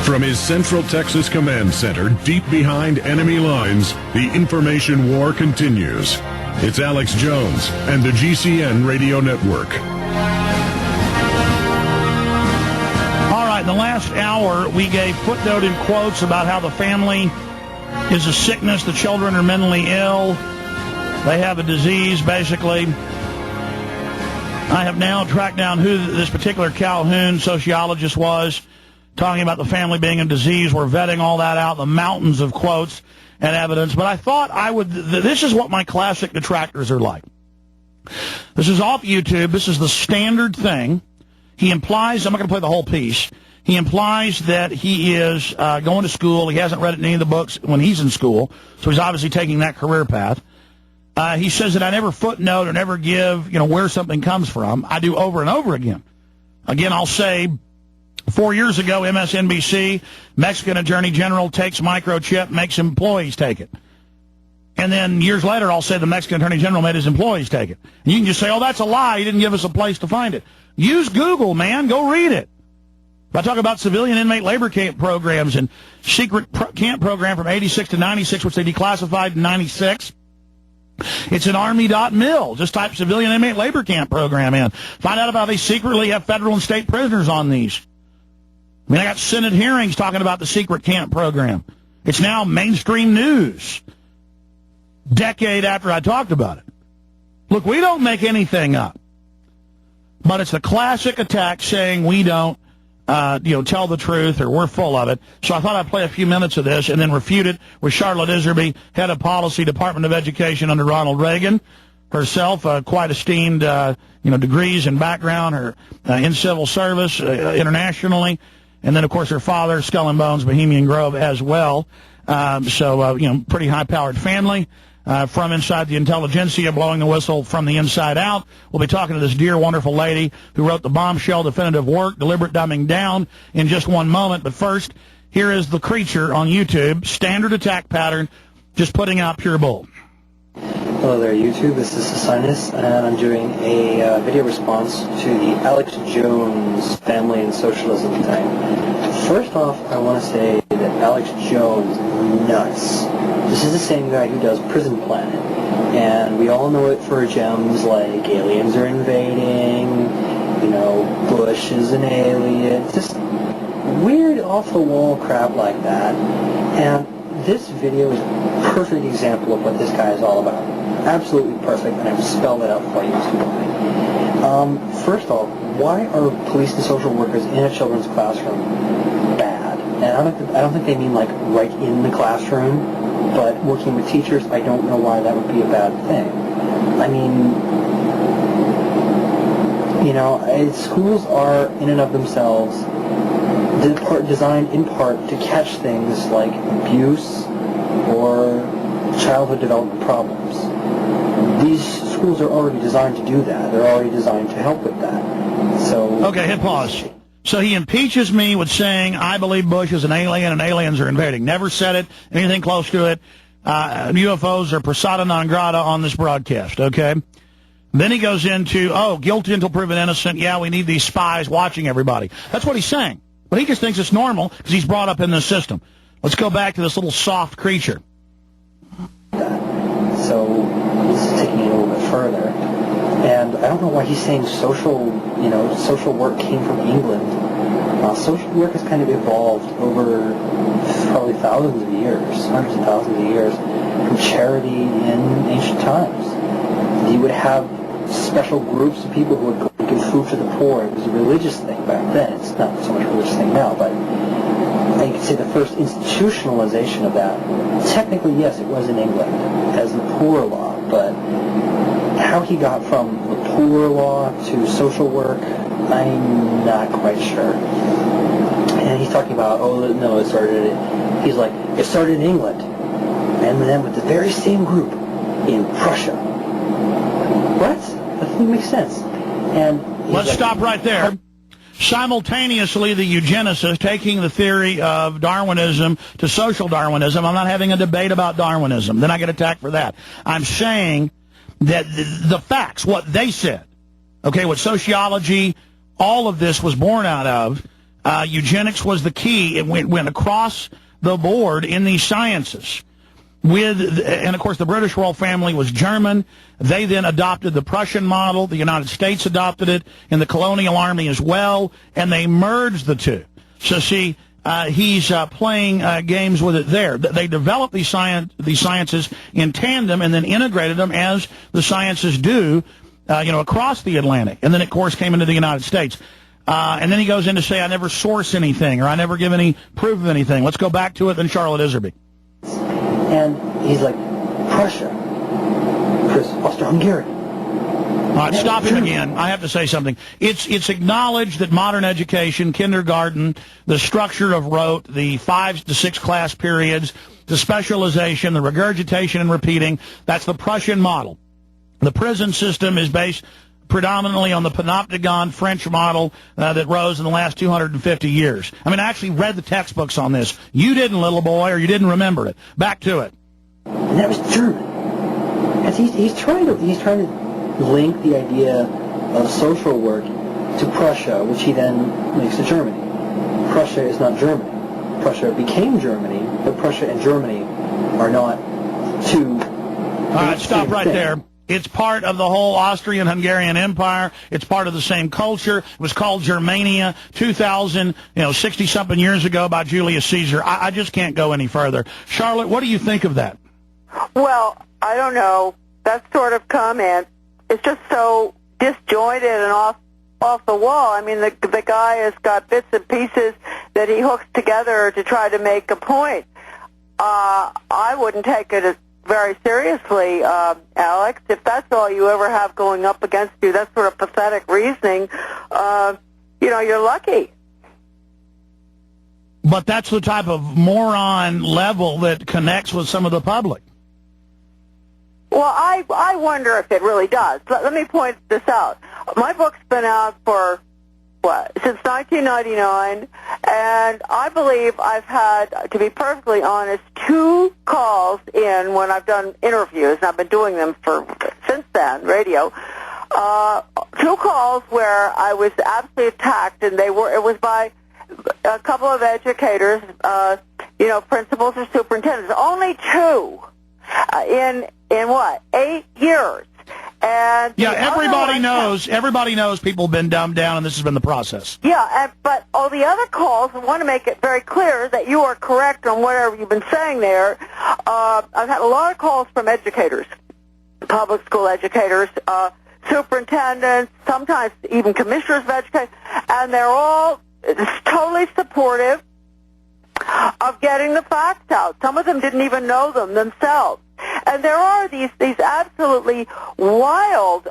From his Central Texas Command Center, deep behind enemy lines, the information war continues. It's Alex Jones and the GCN Radio Network. All right, in the last hour, we gave footnoted quotes about how the family is a sickness, the children are mentally ill, they have a disease, basically. I have now tracked down who this particular Calhoun sociologist was, talking about the family being a disease. We're vetting all that out, the mountains of quotes and evidence. But I thought I would, this is what my classic detractors are like. This is off YouTube. This is the standard thing. He implies, I'm not going to play the whole piece, he implies that he is going to school. He hasn't read any of the books when he's in school, so he's obviously taking that career path. He says that I never footnote or never give, where something comes from. I do over and over again. Again, I'll say, 4 years ago, MSNBC, Mexican Attorney General takes microchip, makes employees take it. And then years later, I'll say the Mexican Attorney General made his employees take it. And you can just say, oh, that's a lie. He didn't give us a place to find it. Use Google, man. Go read it. If I talk about civilian inmate labor camp programs and secret camp program from 86 to 96, which they declassified in 96, it's an Army.mil. Just type civilian inmate labor camp program in. Find out about how they secretly have federal and state prisoners on these. I mean, I got Senate hearings talking about the secret camp program. It's now mainstream news. Decade after I talked about it. Look, we don't make anything up. But it's a classic attack saying we don't, tell the truth or we're full of it. So I thought I'd play a few minutes of this and then refute it with Charlotte Iserbyt, head of policy, Department of Education under Ronald Reagan. Herself, quite esteemed, degrees and background, her in civil service internationally. And then, of course, her father, Skull and Bones, Bohemian Grove as well. Pretty high-powered family. From inside the intelligentsia, blowing the whistle from the inside out. We'll be talking to this dear, wonderful lady who wrote the bombshell definitive work, Deliberate Dumbing Down, in just one moment. But first, here is the creature on YouTube, standard attack pattern, just putting out pure bull. Hello there, YouTube. This is Sinus, and I'm doing a video response to the Alex Jones family and socialism thing. First off, I want to say that Alex Jones is nuts. This is the same guy who does Prison Planet, and we all know it for gems like aliens are invading, Bush is an alien, just weird off-the-wall crap like that. And this video is a perfect example of what this guy is all about. Absolutely perfect, and I've spelled it out for you. First off, why are police and social workers in a children's classroom bad? And I don't think they mean like right in the classroom, but working with teachers, I don't know why that would be a bad thing. I mean, schools are in and of themselves designed in part to catch things like abuse or childhood development problems. These schools are already designed to do that. They're already designed to help with that. So okay, hit pause. So he impeaches me with saying, I believe Bush is an alien and aliens are invading. Never said it, anything close to it. UFOs are persona non grata on this broadcast, okay? Then he goes into, guilty until proven innocent. Yeah, we need these spies watching everybody. That's what he's saying. But he just thinks it's normal because he's brought up in this system. Let's go back to this little soft creature. So this is taking it a little bit further. And I don't know why he's saying social work came from England. Social work has kind of evolved over probably thousands of years, hundreds of thousands of years, from charity in ancient times. You would have special groups of people who would go and give food to the poor. It was a religious thing back then. It's not so much a religious thing now, but I could say the first institutionalization of that, technically, yes, it was in England as the poor law, but how he got from the poor law to social work, I'm not quite sure. And he's talking about, he's like, it started in England, and then with the very same group in Prussia. What? That doesn't make sense. And let's stop right there. Simultaneously, the eugenicists taking the theory of Darwinism to social Darwinism. I'm not having a debate about Darwinism. Then I get attacked for that. I'm saying that the facts, what they said, okay, what sociology, all of this was born out of, Eugenics was the key. It went across the board in these sciences. And of course, the British royal family was German. They then adopted the Prussian model. The United States adopted it, and the colonial army as well, and they merged the two. So see, he's playing games with it there. They developed these sciences in tandem and then integrated them as the sciences do, across the Atlantic. And then, of course, came into the United States. And then he goes in to say, I never source anything, or I never give any proof of anything. Let's go back to it, then Charlotte Iserbyt. And he's like, Prussia, Chris, Austro-Hungarian. All right, stop him again. I have to say something. It's acknowledged that modern education, kindergarten, the structure of rote, the 5 to 6 class periods, the specialization, the regurgitation and repeating, that's the Prussian model. The prison system is based predominantly on the panopticon French model that rose in the last 250 years. I mean, I actually read the textbooks on this. You didn't, little boy, or you didn't remember it. Back to it. And that was German. And he's trying to link the idea of social work to Prussia, which he then links to Germany. Prussia is not Germany. Prussia became Germany, but Prussia and Germany are not two. All right, stop right there. It's part of the whole Austrian-Hungarian Empire. It's part of the same culture. It was called Germania 60-something years ago by Julius Caesar. I just can't go any further. Charlotte, what do you think of that? Well, I don't know. That sort of comment is just so disjointed and off the wall. I mean, the guy has got bits and pieces that he hooks together to try to make a point. I wouldn't take it very seriously, Alex. If that's all you ever have going up against you, that sort of pathetic reasoning, you're lucky. But that's the type of moron level that connects with some of the public. Well, I wonder if it really does. Let me point this out. My book's been out for, since 1999, and I believe I've had, to be perfectly honest, 2 calls in when I've done interviews, and I've been doing them since then, radio. 2 calls where I was absolutely attacked, and it was by a couple of educators, principals or superintendents. Only 2 in what, 8 years. And yeah, everybody knows people have been dumbed down, and this has been the process. Yeah, but all the other calls, I want to make it very clear that you are correct on whatever you've been saying there. I've had a lot of calls from educators, public school educators, superintendents, sometimes even commissioners of education, and they're all totally supportive of getting the facts out. Some of them didn't even know them themselves. And there are these absolutely wild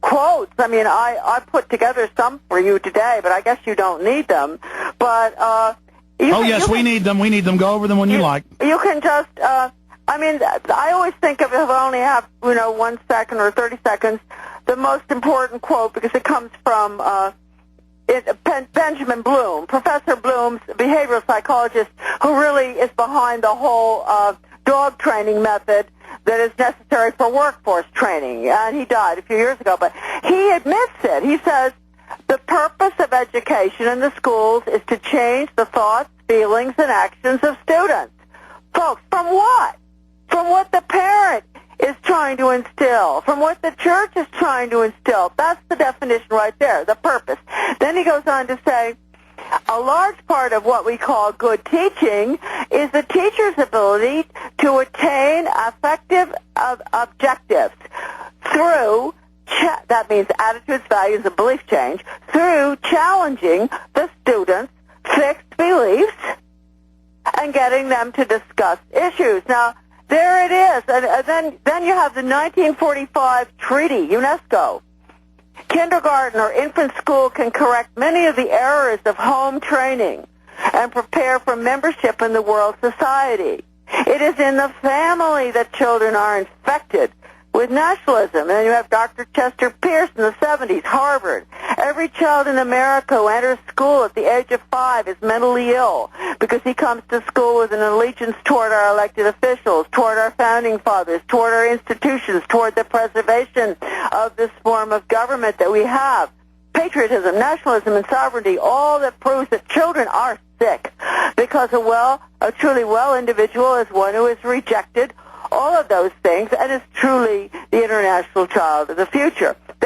quotes. I mean, I put together some for you today, but I guess you don't need them. But we need them. We need them. Go over them when you like. You can just. I always think of, if I only have 1 second or 30 seconds, the most important quote, because it comes from Benjamin Bloom, Professor Bloom's behavioral psychologist, who really is behind the whole dog training method that is necessary for workforce training. And he died a few years ago, but he admits it. He says, the purpose of education in the schools is to change the thoughts, feelings, and actions of students. Folks, from what? From what the parent is trying to instill, from what the church is trying to instill. That's the definition right there, the purpose. Then he goes on to say, a large part of what we call good teaching is the teacher's ability to attain effective objectives through, that means attitudes, values, and belief change, through challenging the students' fixed beliefs and getting them to discuss issues. Now, there it is. And then you have the 1945 treaty, UNESCO. Kindergarten or infant school can correct many of the errors of home training and prepare for membership in the world society. It is in the family that children are infected with nationalism. And then you have Dr. Chester Pierce in the 70s, Harvard. Every child in America who enters school at the age of 5 is mentally ill because he comes to school with an allegiance toward our elected officials, toward our founding fathers, toward our institutions, toward the preservation of this form of government that we have. patriotism, nationalism, and sovereignty, all that proves that children are sick, because a truly well individual is one who is rejected all of those things and is truly the international child of the future.